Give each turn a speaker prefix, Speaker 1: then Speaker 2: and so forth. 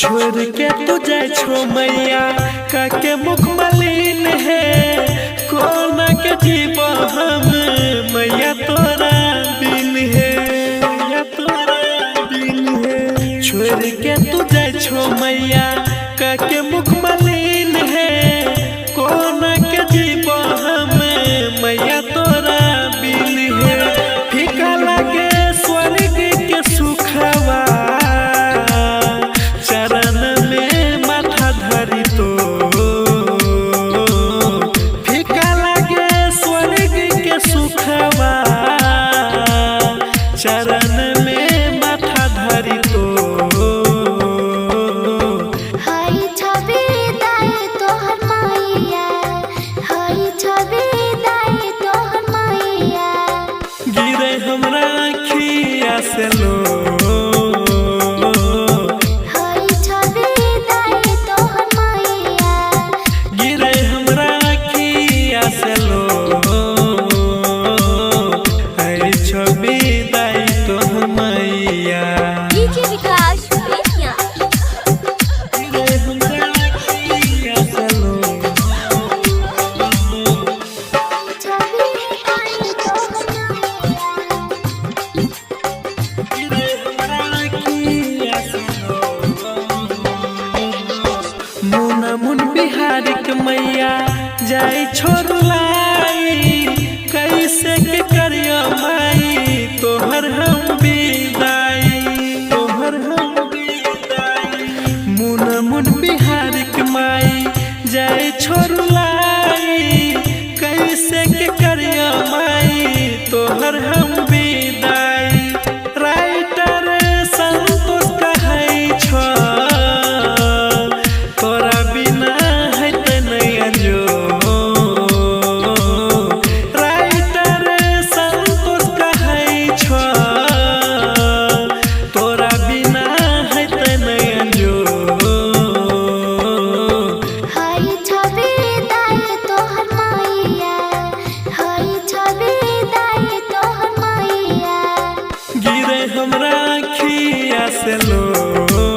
Speaker 1: छोड़ के तू जाए छो मैया काके मुख मलिन है कोना के जीव हम मैया तोरा बिन है मैया तोरा बिन है। छोड़ के तू जाए छो मैया काके मुख मलिन है कोना के जीव हम मैया तोरा बिन है। फीका लगे स्वर्ग के सुखवा चरण में माथा धरी तो
Speaker 2: हई छवि दाई तोहर मैया हई छवि दाई तोहर मैया
Speaker 1: गिरे हमरा अखिया से लो
Speaker 2: हई छवि दाई तोहर मैया
Speaker 1: गिरे हमरा अखिया से लो हई छवि मुन बिहारी के मैया जाई छोड़लाई कैसे के करियो माई तोहर हम विदाई तोहर हम विदाई। मुन बिहारी के माई जाई छोड़लाई कैसे के करियो माई तोहर हम विदाई। राइटर संतोष कहै छो हमरा अखिया से लो।